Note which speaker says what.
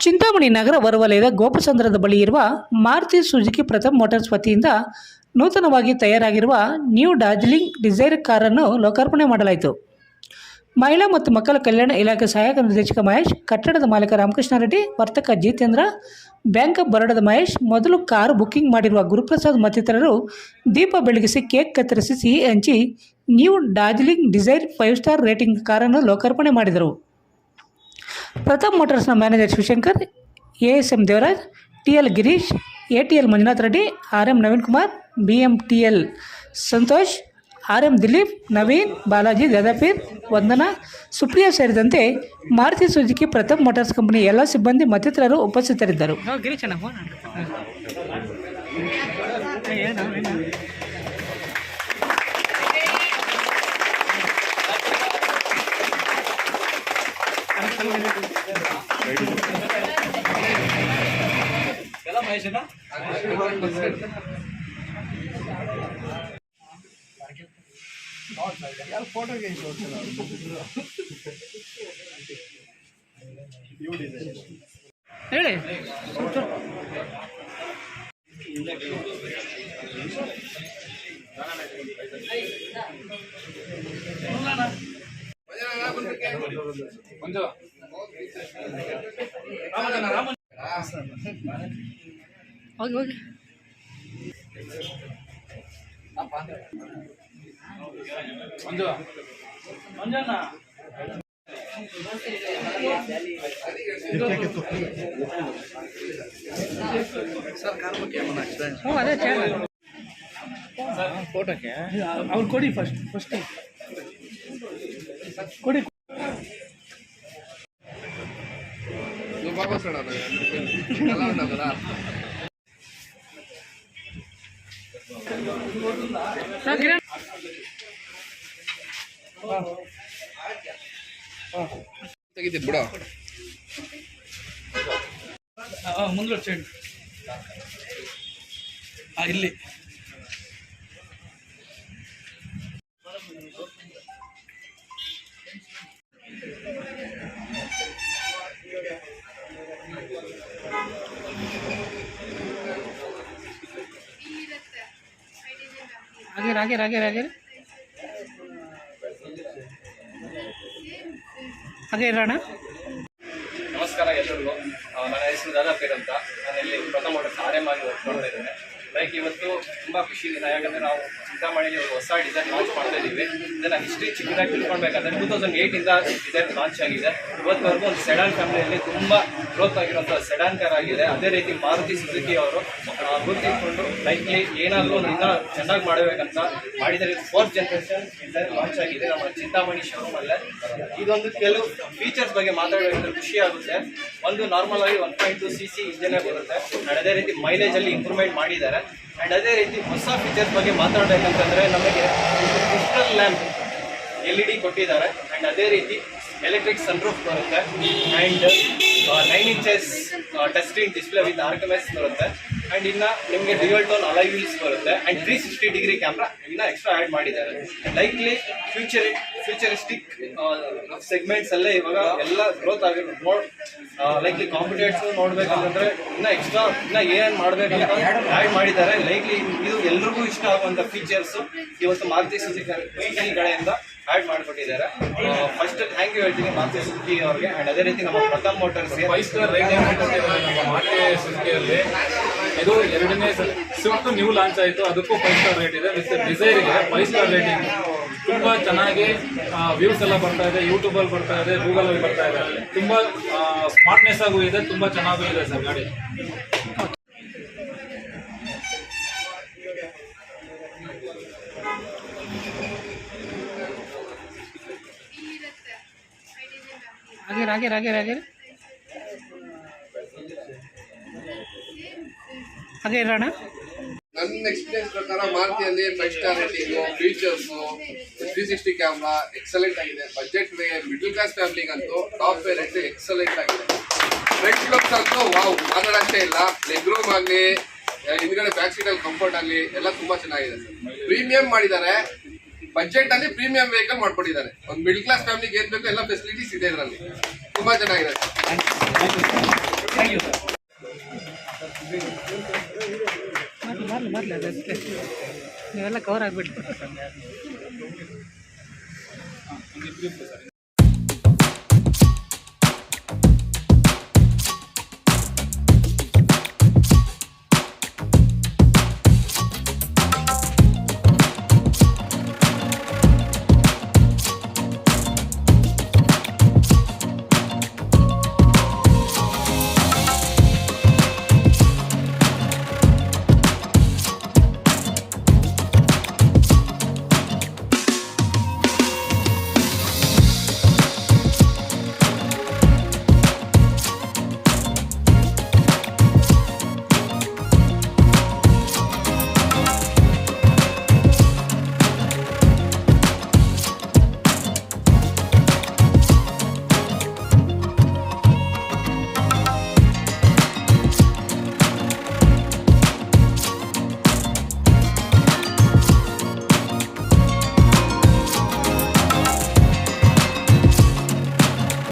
Speaker 1: ಚಿಂತಾಮಣಿ ನಗರ ಹೊರವಲಯದ ಗೋಪಸಂದ್ರದ ಬಳಿ ಇರುವ ಮಾರುತಿ ಸುಜುಕಿ ಪ್ರಥಮ್ ಮೋಟಾರ್ಸ್ ವತಿಯಿಂದ ನೂತನವಾಗಿ ತಯಾರಾಗಿರುವ ನ್ಯೂ ಡಾರ್ಜಿಲಿಂಗ್ ಡಿಸೈರ್ ಕಾರನ್ನು ಲೋಕಾರ್ಪಣೆ ಮಾಡಲಾಯಿತು. ಮಹಿಳಾ ಮತ್ತು ಮಕ್ಕಳ ಕಲ್ಯಾಣ ಇಲಾಖೆ ಸಹಾಯಕ ನಿರ್ದೇಶಕ ಮಹೇಶ್, ಕಟ್ಟಡದ ಮಾಲೀಕ ರಾಮಕೃಷ್ಣ ರೆಡ್ಡಿ, ವರ್ತಕ ಜಿತೇಂದ್ರ, ಬ್ಯಾಂಕ್ ಆಫ್ ಬರೋಡದ ಮಹೇಶ್, ಮೊದಲು ಕಾರು ಬುಕ್ಕಿಂಗ್ ಮಾಡಿರುವ ಗುರುಪ್ರಸಾದ್ ಮತ್ತಿತರರು ದೀಪ ಬೆಳಗಿಸಿ ಕೇಕ್ ಕತ್ತರಿಸಿ ಸಿಹಿ ಹಂಚಿ new Darjeeling Dzire 5 star rating ಕಾರನ್ನು ಲೋಕಾರ್ಪಣೆ ಮಾಡಿದರು. ಪ್ರಥಮ್ ಮೋಟಾರ್ಸ್ನ manager Shivashankar, ASM Devaraj, TL Girish, ATL Manjunath Reddy, RM Naveen Kumar, BMTL Santosh, RM Dilip, Naveen, Balaji, Dadapeer, Vandana, Supriya ಸೇರಿದಂತೆ ಮಾರುತಿ ಸುಜುಕಿ ಪ್ರಥಮ್ ಮೋಟಾರ್ಸ್ ಕಂಪನಿಯ ಎಲ್ಲ ಸಿಬ್ಬಂದಿ ಮತ್ತಿತರರು ಉಪಸ್ಥಿತರಿದ್ದರು.
Speaker 2: ಫೋಟೋಗೆ
Speaker 1: ಹೇಳಿ ಹೋಗಿ ಹೋಗಿ ಅದೇ
Speaker 2: ಫೋಟೋಕ್ಕೆ
Speaker 1: ಅವ್ರು ಕೊಡಿ ಫಸ್ಟ್ ಕೊಡಿ.
Speaker 2: ತೆಗಿತಿದ್ ಬಿಡ
Speaker 1: ಮುಂದೆ ಚೆಂಡು ಇಲ್ಲಿ ಹಾಗೆ ಇರೋಣ.
Speaker 3: ನಮಸ್ಕಾರ ಎಲ್ಲರಿಗೂ. ನನ್ನ ಹೆಸರು ದಾದಾಪೀರ್ ಅಂತ. ನಾನು ಇಲ್ಲಿ ಪ್ರಥಮ್ ಮೋಟಾರ್ಸ್ ಆರ್ಎಂ ಆಗಿ ವರ್ಕ್ ಮಾಡ್ತಾ ಇದ್ದೇನೆ. ಲೈಕ್ ಇವತ್ತು ತುಂಬ ಖುಷಿ ದಿನ, ಯಾಕಂದರೆ ನಾವು ಚಿಂತಾಮಣಿಯಲ್ಲಿ ಒಂದು ಹೊಸ ಡಿಸೈನ್ ಲಾಂಚ್ ಮಾಡ್ತಾ ಇದ್ದೀವಿ. ಇದನ್ನು ಹಿಸ್ಟ್ರಿ ಚಿಕ್ಕದಾಗಿ ತಿಳ್ಕೊಳ್ಬೇಕಾದ್ರೆ 2008ಇಂದ ಡಿಸೈನ್ ಲಾಂಚ್ ಆಗಿದೆ. ಇವತ್ತವರೆಗೂ ಒಂದು ಸೆಡಾನ್ ಫ್ಯಾಮಿಲಿಯಲ್ಲಿ ತುಂಬ ಗ್ರೋತ್ ಆಗಿರುವಂಥ ಸೆಡಾನ್ ಕಾರ್ ಆಗಿದೆ. ಅದೇ ರೀತಿ ಮಾರುತಿ ಸುಜುಕಿ ಅವರು ಗುರುತಿಸಿಕೊಂಡು ಲೈಕ್ಲಿ ಏನಾದರೂ ಒಂದು ಇನ್ನೂ ಚೆನ್ನಾಗಿ ಮಾಡಬೇಕಂತ ಮಾಡಿದರೆ 4th ಜನರೇಷನ್ ಡಿಸೈನ್ ಲಾಂಚ್ ಆಗಿದೆ ನಮ್ಮ ಚಿಂತಾಮಣಿ ಶೋರೂಮಲ್ಲೇ. ಇದೊಂದು ಕೆಲವು ಫೀಚರ್ಸ್ ಬಗ್ಗೆ ಮಾತಾಡೋದ್ರೆ ಖುಷಿ ಆಗುತ್ತೆ. ಒಂದು ನಾರ್ಮಲ್ ಆಗಿ 1.2 cc ಇಂಜನೇ ಬರುತ್ತೆ. ಆ್ಯಂಡ್ ಅದೇ ರೀತಿ ಮೈಲೇಜಲ್ಲಿ ಇಂಪ್ರೂವ್ಮೆಂಟ್ ಮಾಡಿದ್ದಾರೆ. ಆ್ಯಂಡ್ ಅದೇ ರೀತಿ ಹೊಸ ಫೀಚರ್ಸ್ ಬಗ್ಗೆ ಮಾತಾಡಬೇಕಂತಂದರೆ ನಮಗೆ ಕ್ರಿಸ್ಟಲ್ ಲ್ಯಾಂಪ್ LED ಕೊಟ್ಟಿದ್ದಾರೆ. ಆ್ಯಂಡ್ ಅದೇ ರೀತಿ ಎಲೆಕ್ಟ್ರಿಕ್ ಸನ್ರೂಫ್ ಬರುತ್ತೆ. And 9 inches touch screen display with RMS ಬರುತ್ತೆ. ಆ್ಯಂಡ್ ಇನ್ನು ನಿಮಗೆ ಡ್ಯುಯಲ್ ಟೋನ್ ಅಲಾಯ್ ವೀಲ್ಸ್ ಬರುತ್ತೆ. ಆ್ಯಂಡ್ 360 ಡಿಗ್ರಿ ಕ್ಯಾಮ್ರಾ ಇನ್ನೂ ಎಕ್ಸ್ಟ್ರಾ ಆ್ಯಡ್ ಮಾಡಿದ್ದಾರೆ. ಲೈಕ್ಲಿ ಫ್ಯೂಚರಿಸ್ಟಿಕ್ ಸೆಗ್ಮೆಂಟ್ಸ್ ಅಲ್ಲೇ ಇವಾಗ ಎಲ್ಲ ಗ್ರೋತ್ ಆಗಿರೋ ಲೈಕ್ಲಿ ಕಾಂಪಿಟೇಟ್ಸ್ ನೋಡ್ಬೇಕಂತಂದ್ರೆ ಇನ್ನೂ ಎಕ್ಸ್ಟ್ರಾ ಇನ್ನೂ ಏನೇನು ಮಾಡಬೇಕಂತ ಆ್ಯಡ್ ಮಾಡಿದ್ದಾರೆ. ಲೈಕ್ಲಿ ಇದು ಎಲ್ರಿಗೂ ಇಷ್ಟ ಆಗುವಂಥ ಫೀಚರ್ಸು ಇವತ್ತು ಮಾರುತಿ ಸುಜುಕಿ ಕಡೆಯಿಂದ ಆ್ಯಡ್ ಮಾಡಿಕೊಟ್ಟಿದ್ದಾರೆ. ಫಸ್ಟ್ ಥ್ಯಾಂಕ್ ಯು ಹೇಳ್ತೀನಿ ಮಾರುತಿ ಸುಜುಕಿ ಅವ್ರಿಗೆ. ಆ್ಯಂಡ್ ಅದೇ ರೀತಿ ನಮ್ಮ ಪ್ರಥಮ್ ಮೋಟಾರ್ಸ್ಗೆ
Speaker 4: 5 ಸ್ಟಾರ್ ರೇಟಿಂಗ್ ನಮ್ಮ ಮಾರುತಿ ಸುಜುಕಿಯಲ್ಲಿ. ಇದು 2ನೇ ಸ್ವಿಫ್ಟ್ ನ್ಯೂ ಲಾಂಚ್ ಆಯಿತು, ಅದಕ್ಕೂ 5 ಸ್ಟಾರ್ ರೇಟ್ ಇದೆ. ವಿತ್ ಡಿಸೈರಿಗೆ 5 ಸ್ಟಾರ್ ರೇಟಿಂಗ್. ತುಂಬ ಚೆನ್ನಾಗಿ ವ್ಯೂಸ್ ಎಲ್ಲ ಬರ್ತಾ ಇದೆ, ಯೂಟ್ಯೂಬಲ್ಲಿ ಬರ್ತಾ ಇದೆ, ಗೂಗಲಲ್ಲಿ ಬರ್ತಾ ಇದೆ. ತುಂಬ ಸ್ಮಾರ್ಟ್ನೆಸ್ ಆಗೂ ಇದೆ, ತುಂಬ ಚೆನ್ನಾಗೂ ಇದೆ ಸರ್ ಗಾಡಿ.
Speaker 1: ಹಾಗೆ ಇರೋಣ.
Speaker 2: ನನ್ನ ಎಕ್ಸ್ಪೀರಿಯನ್ಸ್ ಪ್ರಕಾರ ಮಾರುತಿಯಲ್ಲಿ 5 star rating, features, 360 camera excellent ಆಗಿದೆ. ಬಜೆಟ್ ಮಿಡಲ್ ಕ್ಲಾಸ್ ಫ್ಯಾಮಿಲಿಗಂತೂ ಟಾಪ್ ವೇರಿಯಂಟ್ ಎಕ್ಸಲೆಂಟ್ ಆಗಿದೆ. ಫ್ರಂಟ್ ಲುಕ್ಸ್ ಅಂತೂ ವಾವ್, ಮಾತಾಡೋಷ್ಟೇ ಇಲ್ಲ. ಲೆಗ್ ರೂಮ್ ಆಗಲಿ, ಹಿಂದ್ಗಡೆ ಬ್ಯಾಕ್ ಸೀಟಲ್ಲಿ ಕಂಫರ್ಟ್ ಆಗಲಿ ಎಲ್ಲ ತುಂಬ ಚೆನ್ನಾಗಿದೆ ಸರ್. ಪ್ರೀಮಿಯಂ ಮಾಡಿದ್ದಾರೆ, ಬಜೆಟ್ ಅಲ್ಲಿ ಪ್ರೀಮಿಯಂ ವೆಹಿಕಲ್ ಮಾಡ್ಕೊಂಡಿದ್ದಾರೆ. ಒಂದು ಮಿಡಲ್ ಕ್ಲಾಸ್ ಫ್ಯಾಮಿಲಿಗೆ ಏನ್ ಬೇಕು ಎಲ್ಲ ಫೆಸಿಲಿಟೀಸ್ ಇದೆ ಇದರಲ್ಲಿ. ತುಂಬಾ ಚೆನ್ನಾಗಿದೆ.
Speaker 3: Thank you sir.
Speaker 1: ಮಾಡಲಿ ಅದಕ್ಕೆ ನೀವೆಲ್ಲ ಕವರ್ ಆಗಿಬಿಟ್ಟು
Speaker 4: ಹಾಂ